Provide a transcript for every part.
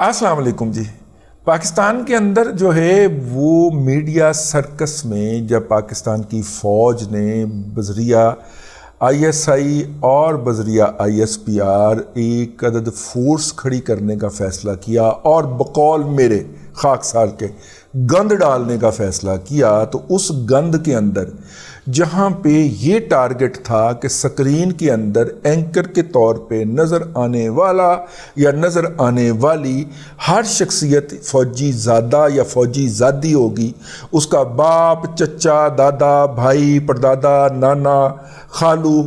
السلام علیکم جی. پاکستان کے اندر جو ہے وہ میڈیا سرکس میں جب پاکستان کی فوج نے بذریعہ ISI اور بذریعہ ISPR ایک عدد فورس کھڑی کرنے کا فیصلہ کیا اور بقول میرے خاکسار کے گند ڈالنے کا فیصلہ کیا، تو اس گند کے اندر جہاں پہ یہ ٹارگٹ تھا کہ سکرین کے اندر اینکر کے طور پہ نظر آنے والا یا نظر آنے والی ہر شخصیت فوجی زادہ یا فوجی زادی ہوگی، اس کا باپ، چچا، دادا، بھائی، پردادا، نانا، خالو،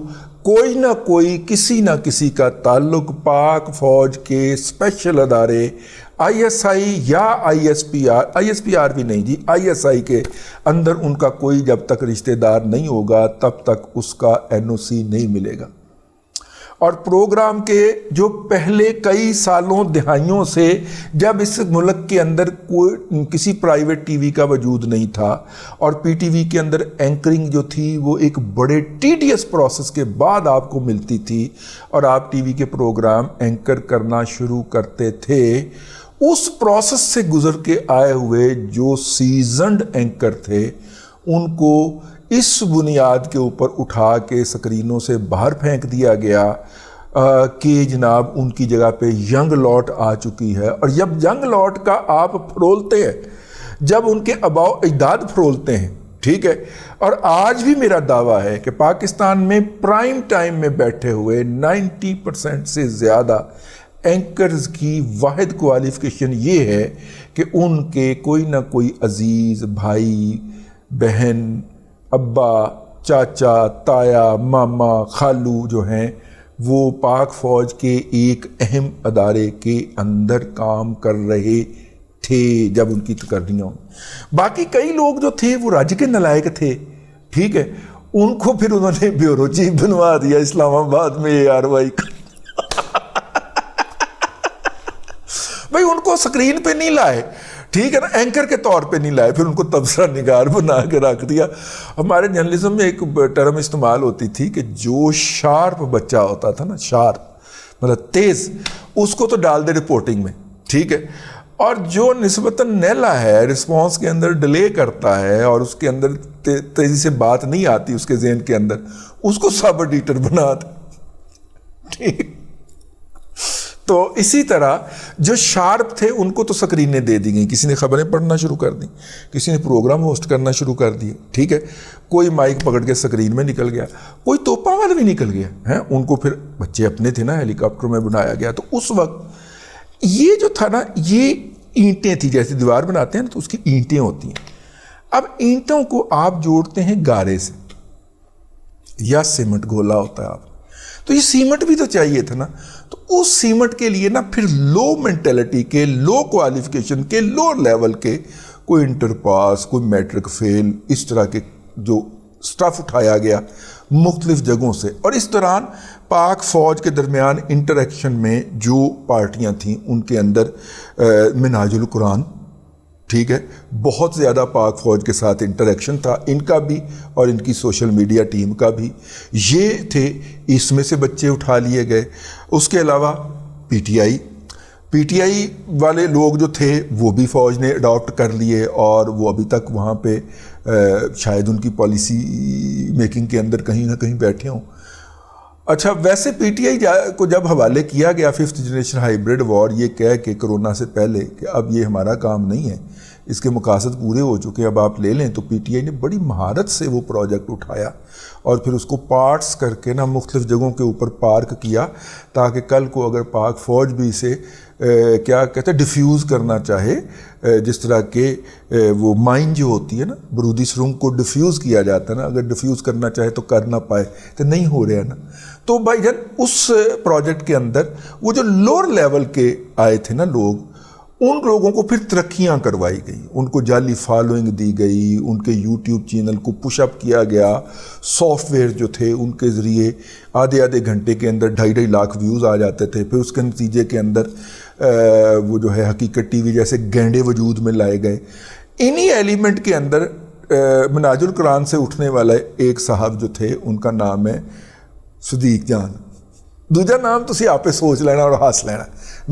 کوئی نہ کوئی کسی نہ کسی کا تعلق پاک فوج کے اسپیشل ادارے ISI یا ISPR بھی نہیں جی، ISI کے اندر ان کا کوئی جب تک رشتہ دار نہیں ہوگا تب تک اس کا NOC نہیں ملے گا. اور پروگرام کے جو پہلے کئی سالوں دہائیوں سے جب اس ملک کے اندر کوئی کسی پرائیویٹ ٹی وی کا وجود نہیں تھا اور PTV کے اندر اینکرنگ جو تھی وہ ایک بڑے ٹیڈیس پروسیس کے بعد آپ کو ملتی تھی اور آپ ٹی وی کے پروگرام اینکر کرنا شروع کرتے تھے، اس پروسیس سے گزر کے آئے ہوئے جو سیزنڈ اینکر تھے ان کو اس بنیاد کے اوپر اٹھا کے سکرینوں سے باہر پھینک دیا گیا کہ جناب ان کی جگہ پہ ینگ لاٹ آ چکی ہے. اور جب ینگ لاٹ کا آپ پھرولتے ہیں، جب ان کے آباء و اجداد پھرولتے ہیں، ٹھیک ہے، اور آج بھی میرا دعویٰ ہے کہ پاکستان میں پرائم ٹائم میں بیٹھے ہوئے 90% سے زیادہ اینکرز کی واحد کوالیفیکیشن یہ ہے کہ ان کے کوئی نہ کوئی عزیز بھائی، بہن، ابا، چاچا، تایا، ماما، خالو جو ہیں وہ پاک فوج کے ایک اہم ادارے کے اندر کام کر رہے تھے جب ان کی تقرریاں. باقی کئی لوگ جو تھے وہ راج کے نلائق تھے، ٹھیک ہے، ان کو پھر انہوں نے بیورو چیف بنوا دیا اسلام آباد میں ARY کا. بھائی ان کو سکرین پہ نہیں لائے، ٹھیک ہے نا، اینکر کے طور پہ نہیں لائے، پھر ان کو تبصرہ نگار بنا کے رکھ دیا. ہمارے جرنلزم میں ایک ٹرم استعمال ہوتی تھی کہ جو شارپ بچہ ہوتا تھا نا، شارپ مطلب تیز، اس کو تو ڈال دے رپورٹنگ میں، ٹھیک ہے، اور جو نسبتاً نیلا ہے، رسپانس کے اندر ڈیلے کرتا ہے اور اس کے اندر تیزی سے بات نہیں آتی اس کے ذہن کے اندر، اس کو سب ایڈیٹر بنا دے، ٹھیک. تو اسی طرح جو شارپ تھے ان کو تو سکرینیں دے دی گئیں، کسی نے خبریں پڑھنا شروع کر دیں، کسی نے پروگرام ہوسٹ کرنا شروع کر دیے، ٹھیک ہے، کوئی مائک پکڑ کے سکرین میں نکل گیا، کوئی توپا والا بھی نکل گیا ہیں. ان کو پھر بچے اپنے تھے نا، ہیلی کاپٹر میں بنایا گیا. تو اس وقت یہ جو تھا نا، یہ اینٹیں تھی، جیسے دیوار بناتے ہیں نا تو اس کی اینٹیں ہوتی ہیں. اب اینٹوں کو آپ جوڑتے ہیں گارے سے یا سیمنٹ گھولا ہوتا ہے آپ، تو یہ سیمنٹ بھی تو چاہیے تھا نا. تو اس سیمنٹ کے لیے نا پھر لو مینٹلٹی کے، لو کوالیفیکیشن کے، لو لیول کے، کوئی انٹر پاس، کوئی میٹرک فیل، اس طرح کے جو سٹف اٹھایا گیا مختلف جگہوں سے. اور اس دوران پاک فوج کے درمیان انٹریکشن میں جو پارٹیاں تھیں ان کے اندر منہاج القرآن، ٹھیک ہے، بہت زیادہ پاک فوج کے ساتھ انٹریکشن تھا ان کا بھی اور ان کی سوشل میڈیا ٹیم کا بھی، یہ تھے، اس میں سے بچے اٹھا لیے گئے. اس کے علاوہ PTI والے لوگ جو تھے وہ بھی فوج نے اڈاپٹ کر لیے اور وہ ابھی تک وہاں پہ شاید ان کی پالیسی میکنگ کے اندر کہیں نہ کہیں بیٹھے ہوں. اچھا، ویسے PTI کو جب حوالے کیا گیا 5th جنریشن ہائیبرڈ وار یہ کہہ کہ کرونا سے پہلے کہ اب یہ ہمارا کام نہیں ہے، اس کے مقاصد پورے ہو چکے، اب آپ لے لیں، تو PTI نے بڑی مہارت سے وہ پروجیکٹ اٹھایا اور پھر اس کو پارٹس کر کے نا مختلف جگہوں کے اوپر پارک کیا تاکہ کل کو اگر پاک فوج بھی اسے کیا کہتے ہیں ڈیفیوز کرنا چاہے، جس طرح کہ وہ مائن جو ہوتی ہے نا، برودی سرنگ کو ڈیفیوز کیا جاتا ہے نا، اگر ڈیفیوز کرنا چاہے تو کر نہ پائے تو نہیں ہو رہا ہے نا. تو بھائی جان اس پروجیکٹ کے اندر وہ جو لوور لیول کے آئے تھے نا لوگ، ان لوگوں کو پھر ترقیاں کروائی گئی، ان کو جعلی فالوئنگ دی گئی، ان کے YouTube چینل کو پش اپ کیا گیا، سافٹ ویئر جو تھے ان کے ذریعے آدھے گھنٹے کے اندر 2.5 لاکھ ویوز آ جاتے تھے. پھر اس کے نتیجے کے اندر وہ جو ہے حقیقت TV جیسے گینڈے وجود میں لائے گئے. انہی ایلیمنٹ کے اندر منہاج القرآن سے اٹھنے والے ایک صاحب جو تھے ان کا نام ہے صدیق جان، ਦੂਜਾ ਨਾਮ ਤੁਸੀਂ ਆਪੇ ਸੋਚ ਲੈਣਾ ਔਰ ਹੱਸ ਲੈਣਾ,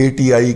ATI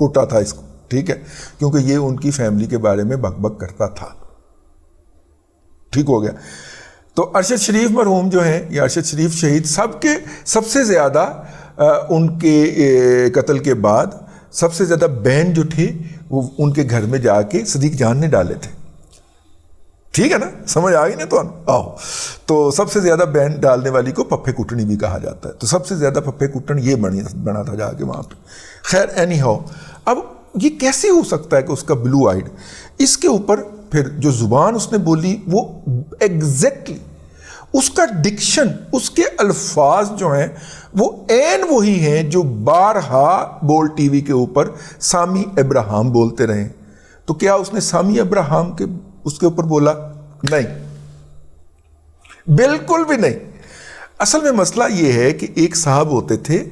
کوٹا تھا اس کو، ٹھیک ہے، کیونکہ یہ ان کی فیملی کے بارے میں بک بک کرتا تھا، ٹھیک ہو گیا۔ تو ارشد شریف مرحوم جو ہیں، یا ارشد شریف شہید، سب سے زیادہ ان کے قتل کے بعد سب سے زیادہ بین جو تھے وہ ان کے گھر میں جا کے صدیق جان نے ڈالے تھے، ٹھیک ہے نا، سمجھ آ گئی نا تو آؤ۔ تو سب سے زیادہ بین ڈالنے والی کو پپے کٹنی بھی کہا جاتا ہے، تو سب سے زیادہ پپے کٹن یہ بنا تھا جا کے وہاں پہ۔ خیر اینی ہاؤ، اب یہ کیسے ہو سکتا ہے کہ اس کا بلو آئیڈ، اس کے اوپر پھر جو زبان اس نے بولی وہ ایگزیکٹلی اس کا ڈکشن، اس کے الفاظ جو ہیں وہ عین وہی ہیں جو بارہا بول ٹی وی کے اوپر سامی ابراہم بولتے رہے۔ تو کیا اس نے سامی ابراہم کے اس کے اوپر بولا؟ نہیں، بالکل بھی نہیں۔ اصل میں مسئلہ یہ ہے کہ ایک صاحب ہوتے تھے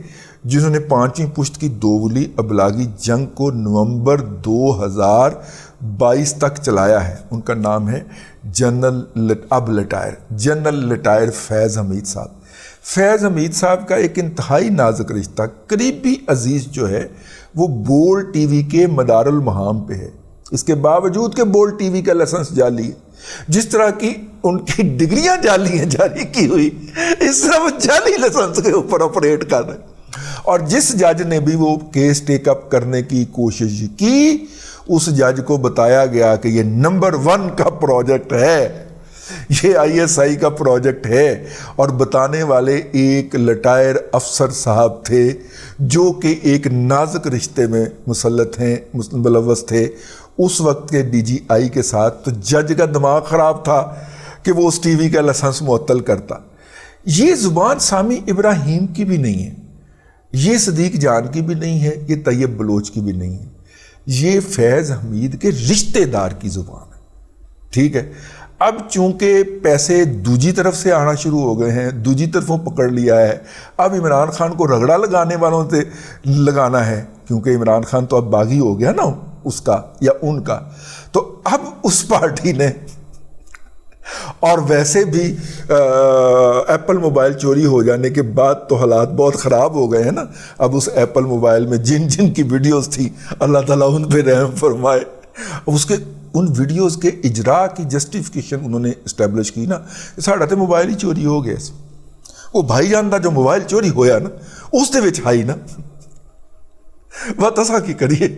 جنہوں نے 5ویں پشت کی دولی ابلاغی جنگ کو نومبر 2022 تک چلایا ہے، ان کا نام ہے جنرل لٹائر فیض حمید صاحب۔ فیض حمید صاحب کا ایک انتہائی نازک رشتہ، قریبی عزیز جو ہے، وہ بول ٹی وی کے مدار المہام پہ ہے، اس کے باوجود کہ بول ٹی وی کا لائسنس جعلی ہے، جس طرح کی ان کی ڈگریاں جعلی ہیں جاری کی ہوئی، اس طرح وہ جعلی لائسنس کے اوپر آپریٹ کر رہے ہیں۔ اور جس جج نے بھی وہ کیس ٹیک اپ کرنے کی کوشش کی، اس جج کو بتایا گیا کہ یہ نمبر 1 کا پروجیکٹ ہے، یہ ISI کا پروجیکٹ ہے، اور بتانے والے ایک لٹائر افسر صاحب تھے جو کہ ایک نازک رشتے میں ملوث تھے اس وقت کے DGI کے ساتھ۔ تو جج کا دماغ خراب تھا کہ وہ اس ٹی وی کا لائسنس معطل کرتا۔ یہ زبان سامی ابراہیم کی بھی نہیں ہے، یہ صدیق جان کی بھی نہیں ہے، یہ طیب بلوچ کی بھی نہیں ہے، یہ فیض حمید کے رشتہ دار کی زبان ہے، ٹھیک ہے۔ اب چونکہ پیسے دوسری طرف سے آنا شروع ہو گئے ہیں، دوسری طرفوں پکڑ لیا ہے، اب عمران خان کو رگڑا لگانے والوں سے لگانا ہے، کیونکہ عمران خان تو اب باغی ہو گیا نا اس کا یا ان کا، تو اب اس پارٹی نے، اور ویسے بھی ایپل موبائل چوری ہو جانے کے بعد تو حالات بہت خراب ہو گئے ہیں نا، اب اس ایپل موبائل میں جن کی ویڈیوز تھی، اللہ تعالیٰ ان پہ رحم فرمائے، اس کے ان ویڈیوز کے اجراء کی جسٹیفیکیشن انہوں نے اسٹیبلش کی نا، ساڑھا تے موبائل ہی چوری ہو گیا، وہ بھائی جان دا جو موبائل چوری ہویا نا اس دے وچ آئی نا وہ تسا کی کریے،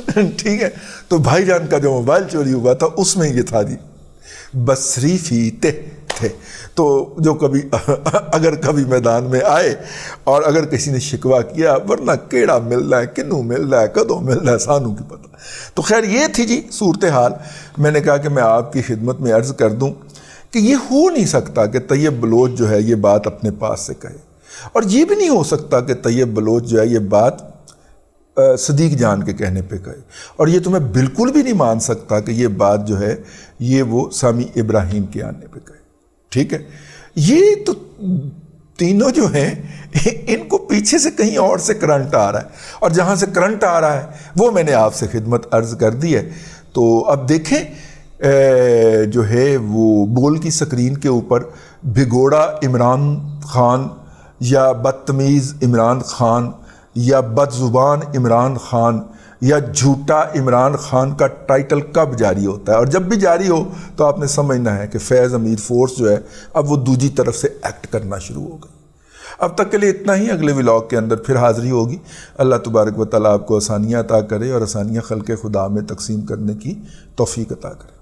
ٹھیک ہے۔ تو بھائی جان کا جو موبائل چوری ہوا تھا اس میں یہ تھا جی بصری فی تھے، تو جو کبھی اگر کبھی میدان میں آئے اور اگر کسی نے شکوہ کیا، ورنہ کیڑا مل رہا ہے، کنوں مل رہا ہے، کدوں مل رہا ہے، سانوں کی پتہ۔ تو خیر یہ تھی جی صورتحال۔ میں نے کہا کہ میں آپ کی خدمت میں عرض کر دوں کہ یہ ہو نہیں سکتا کہ طیب بلوچ جو ہے یہ بات اپنے پاس سے کہے، اور یہ بھی نہیں ہو سکتا کہ طیب بلوچ جو ہے یہ بات صدیق جان کے کہنے پہ کہے، اور یہ تو میں بالکل بھی نہیں مان سکتا کہ یہ بات جو ہے یہ وہ سامی ابراہیم کے آنے پہ کہے، ٹھیک ہے۔ یہ تو تینوں جو ہیں ان کو پیچھے سے کہیں اور سے کرنٹ آ رہا ہے، اور جہاں سے کرنٹ آ رہا ہے وہ میں نے آپ سے خدمت عرض کر دی ہے۔ تو اب دیکھیں جو ہے وہ بول کی سکرین کے اوپر بھگوڑا عمران خان یا بدتمیز عمران خان یا بد زبان عمران خان یا جھوٹا عمران خان کا ٹائٹل کب جاری ہوتا ہے، اور جب بھی جاری ہو تو آپ نے سمجھنا ہے کہ فیض حمید فورس جو ہے اب وہ دوسری طرف سے ایکٹ کرنا شروع ہو گئی۔ اب تک کے لیے اتنا ہی، اگلے ولاگ کے اندر پھر حاضری ہوگی۔ اللہ تبارک و تعالیٰ آپ کو آسانیاں عطا کرے اور آسانیاں خلق خدا میں تقسیم کرنے کی توفیق عطا کرے۔